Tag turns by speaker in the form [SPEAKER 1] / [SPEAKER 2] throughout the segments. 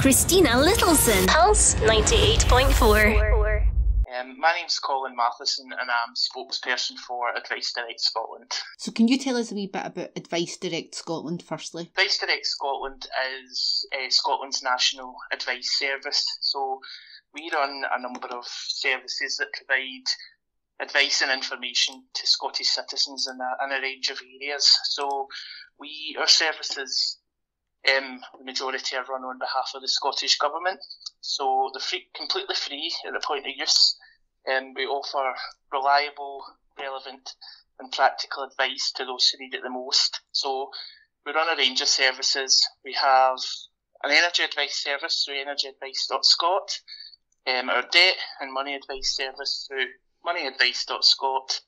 [SPEAKER 1] Christina Littleson. Pulse 98.4.
[SPEAKER 2] My name's Colin Mathieson and I'm spokesperson for Advice Direct Scotland.
[SPEAKER 3] So can you tell us a wee bit about Advice Direct Scotland firstly?
[SPEAKER 2] Advice Direct Scotland is Scotland's national advice service. So we run a number of services that provide advice and information to Scottish citizens in a range of areas. So our services, the majority are run on behalf of the Scottish Government. So they're completely free at the point of use. We offer reliable, relevant and practical advice to those who need it the most. So we run a range of services. We have an energy advice service through energyadvice.scot, our debt and money advice service through moneyadvice.scot,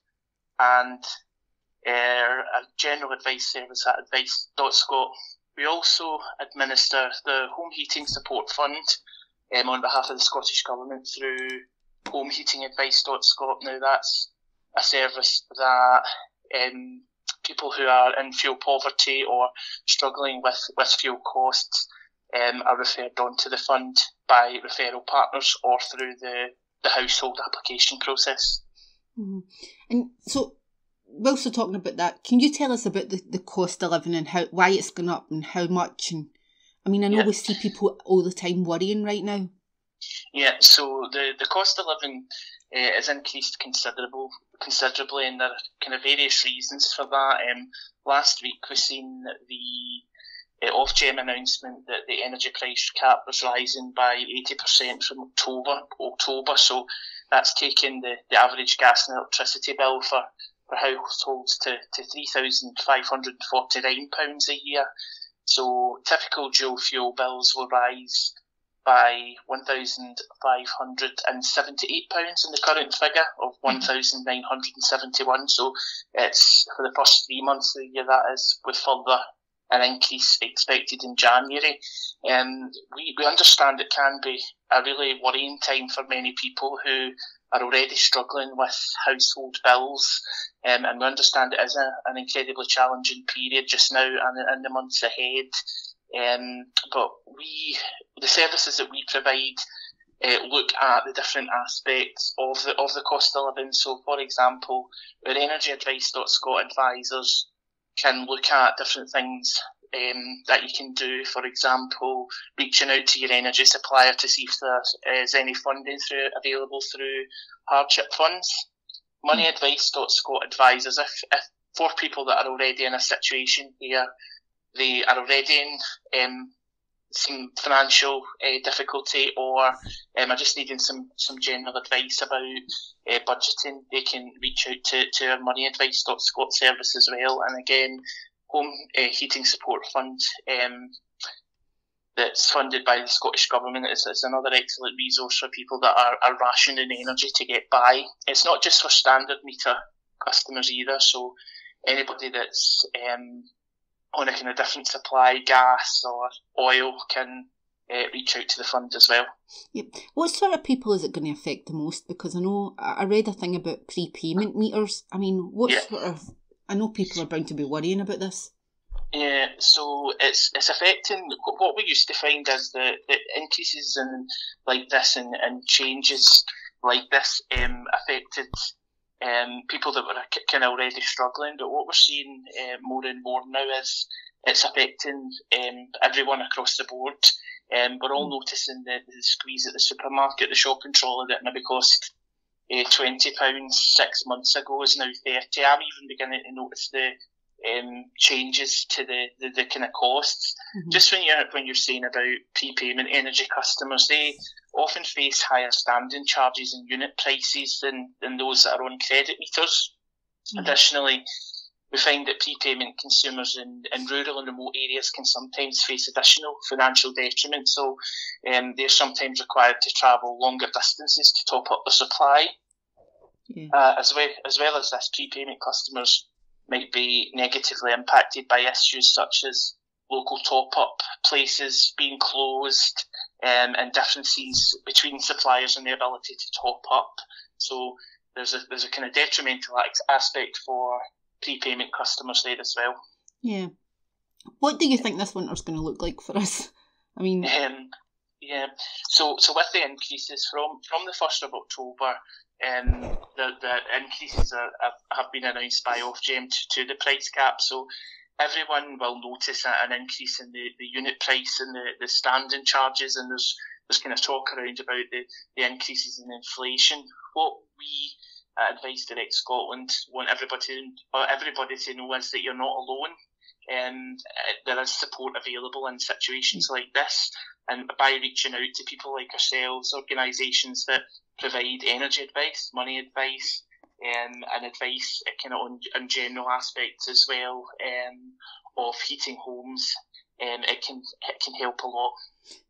[SPEAKER 2] and a general advice service at advice.scot. We also administer the Home Heating Support Fund on behalf of the Scottish Government through homeheatingadvice.scot. Now that's a service that people who are in fuel poverty or struggling with fuel costs are referred on to the fund by referral partners or through the household application process.
[SPEAKER 3] Mm-hmm. And so, whilst we're talking about that, can you tell us about the cost of living and why it's gone up and how much? And I mean, I know we see people all the time worrying right now.
[SPEAKER 2] Yeah, so the cost of living has increased considerably, and there are kind of various reasons for that. Last week we seen the Ofgem announcement that the energy price cap was rising by 80% from October, so that's taken the average gas and electricity bill for households to £3,549 a year. So typical dual fuel bills will rise by £1,578 in the current figure of £1,971. So it's for the first 3 months of the year, that is, with further an increase expected in January. We understand it can be a really worrying time for many people who are already struggling with household bills, and we understand it is an incredibly challenging period just now and in the months ahead. But the services that we provide look at the different aspects of the cost of living. So, for example, our energyadvice.scot advisors can look at different things that you can do. For example, reaching out to your energy supplier to see if there is any funding available through hardship funds. Moneyadvice.scot advisors, if for people that are already in a situation where they are already in some financial difficulty or are just needing some general advice about budgeting, they can reach out to our moneyadvice.scot service as well. And again, Home Heating Support Fund that's funded by the Scottish Government is another excellent resource for people that are rationing energy to get by. It's not just for standard meter customers either, so anybody that's on a kind of different supply, gas or oil, can reach out to the fund as well.
[SPEAKER 3] Yep. What sort of people is it going to affect the most? Because I know I read a thing about prepayment meters. I mean, I know people are bound to be worrying about this.
[SPEAKER 2] Yeah, so it's affecting. What we used to find is that increases in like this and changes like this affected people that were kind of already struggling. But what we're seeing more and more now is it's affecting everyone across the board. We're all noticing the squeeze at the supermarket. The shopping trolley that maybe cost £20 6 months ago is now £30. I'm even beginning to notice the changes to the kind of costs. Mm-hmm. Just when you're saying about prepayment energy customers, they often face higher standing charges and unit prices than those that are on credit meters. Mm-hmm. Additionally, we find that prepayment consumers in rural and remote areas can sometimes face additional financial detriment. So they're sometimes required to travel longer distances to top up the supply. Yeah. As well as this, prepayment customers might be negatively impacted by issues such as local top-up places being closed and differences between suppliers and the ability to top up. So there's a kind of detrimental aspect for prepayment customers there as well.
[SPEAKER 3] Yeah. What do you think this winter's going to look like for us? I mean,
[SPEAKER 2] Yeah. So with the increases from the 1st of October, the increases have been announced by Ofgem to the price cap. So everyone will notice an increase in the unit price and the standing charges, and there's kind of talk around about the increases in inflation. What we at Advice Direct Scotland want everybody to know is that you're not alone. There is support available in situations like this, and by reaching out to people like ourselves, organisations that provide energy advice, money advice, and advice kind of on general aspects as well of heating homes, it can help a lot.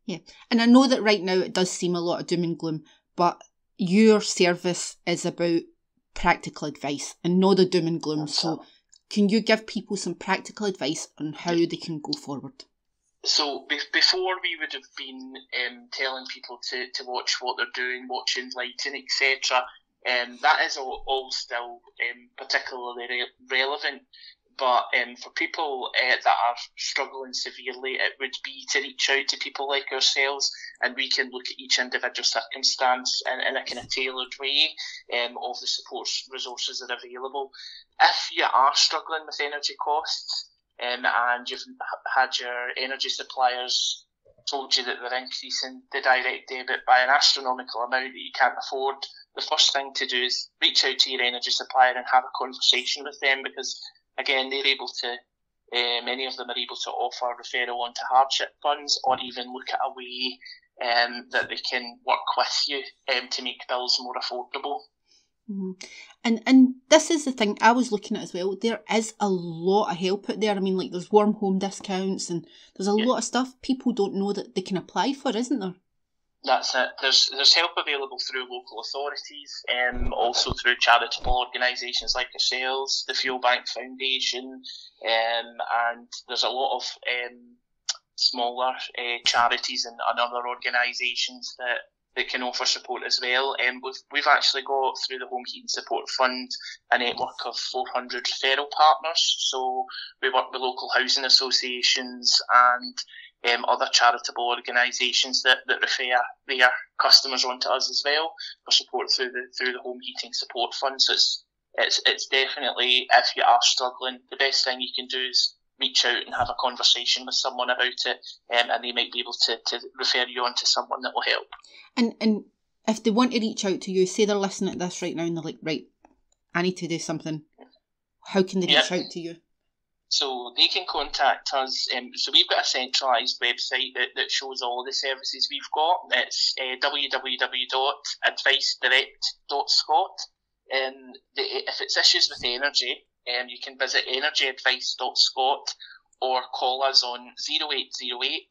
[SPEAKER 3] Yeah, and I know that right now it does seem a lot of doom and gloom, but your service is about practical advice and not the doom and gloom. So can you give people some practical advice on how they can go forward?
[SPEAKER 2] So before we would have been telling people to watch what they're doing, watching lighting, etc. That is all still particularly relevant. But for people that are struggling severely, it would be to reach out to people like ourselves, and we can look at each individual circumstance in a kind of tailored way of the support resources that are available. If you are struggling with energy costs and you've had your energy suppliers told you that they're increasing the direct debit by an astronomical amount that you can't afford, the first thing to do is reach out to your energy supplier and have a conversation with them, because again, they're able to, many of them are able to offer referral onto hardship funds, or even look at a way that they can work with you to make bills more affordable.
[SPEAKER 3] Mm-hmm. And this is the thing I was looking at as well. There is a lot of help out there. I mean, like there's warm home discounts, and there's a lot of stuff people don't know that they can apply for, isn't there?
[SPEAKER 2] That's it. There's help available through local authorities, also through charitable organisations like ourselves, the Fuel Bank Foundation, and there's a lot of smaller charities and other organisations that can offer support as well. We've actually got, through the Home Heating Support Fund, a network of 400 referral partners. So we work with local housing associations and other charitable organisations that refer their customers onto us as well for support through the Home Heating Support Fund. So it's definitely, if you are struggling, the best thing you can do is reach out and have a conversation with someone about it, and they might be able to refer you on to someone that will help.
[SPEAKER 3] And if they want to reach out to you, say they're listening to this right now and they're like, right, I need to do something, how can they reach out to you?
[SPEAKER 2] So they can contact us. So we've got a centralised website that shows all the services we've got. It's www.advicedirect.scot. If it's issues with energy, you can visit energyadvice.scot or call us on 0808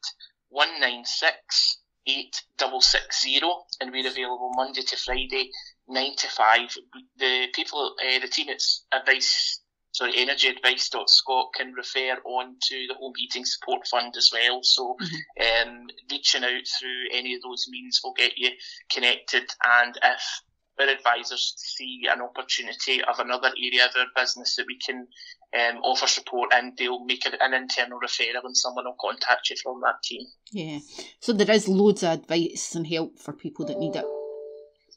[SPEAKER 2] 196 8660, and we're available Monday to Friday, 9 to 5. The team at energyadvice.scot can refer on to the Home Heating Support Fund as well. So reaching out through any of those means will get you connected, and if our advisors see an opportunity of another area of our business that we can offer support in, they'll make an internal referral and someone will contact you from that team. Yeah,
[SPEAKER 3] so there is loads of advice and help for people that need it.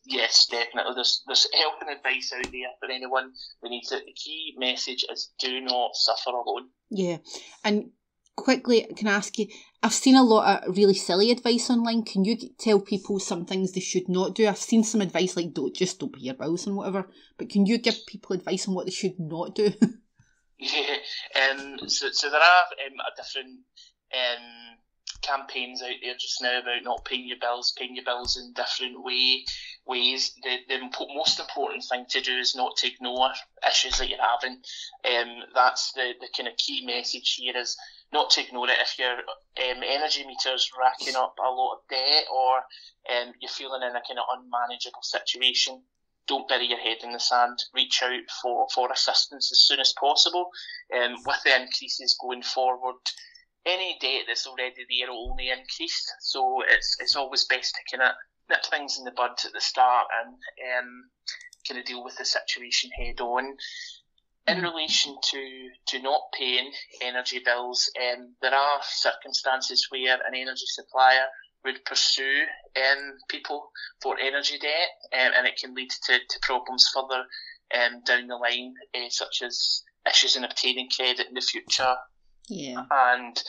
[SPEAKER 2] Yes, definitely. There's help and advice out there for anyone who needs it. The key message is do not suffer alone.
[SPEAKER 3] Yeah, and quickly, can I ask you, I've seen a lot of really silly advice online. Can you tell people some things they should not do? I've seen some advice like don't pay your bills and whatever, but can you give people advice on what they should not do?
[SPEAKER 2] Yeah, so there are different campaigns out there just now about not paying your bills in different ways. The most important thing to do is not to ignore issues that you're having. That's the kind of key message here, is not to ignore it. If your energy meter's racking up a lot of debt, or you're feeling in a kind of unmanageable situation, don't bury your head in the sand. Reach out for assistance as soon as possible. With the increases going forward, any debt that's already there will only increase. So it's always best to kind of nip things in the bud at the start and kind of deal with the situation head on. In relation to not paying energy bills, there are circumstances where an energy supplier would pursue people for energy debt, and it can lead to problems further down the line, such as issues in obtaining credit in the future.
[SPEAKER 3] Yeah.
[SPEAKER 2] And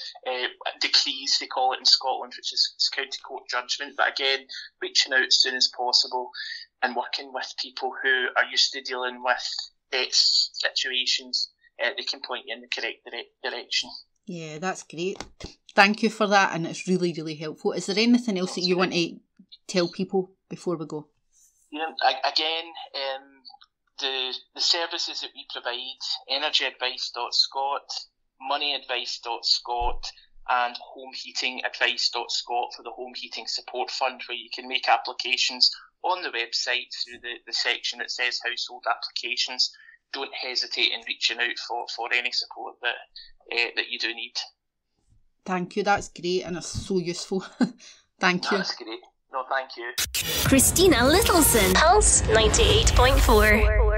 [SPEAKER 2] decrees, they call it in Scotland, which is county court judgment. But again, reaching out as soon as possible and working with people who are used to dealing with debt situations, they can point you in the correct direction.
[SPEAKER 3] Yeah, that's great. Thank you for that, and it's really, really helpful. Is there anything else that you want to tell people before we go?
[SPEAKER 2] Yeah, again, the services that we provide, energyadvice.scot, moneyadvice.scot, and homeheatingadvice.scot for the Home Heating Support Fund, where you can make applications on the website through the section that says household applications. Don't hesitate in reaching out for any support that you do need.
[SPEAKER 3] Thank you, that's great, and it's so useful. Thank you.
[SPEAKER 2] That's great. No, thank you.
[SPEAKER 1] Christina Littleson, Pulse 98.4.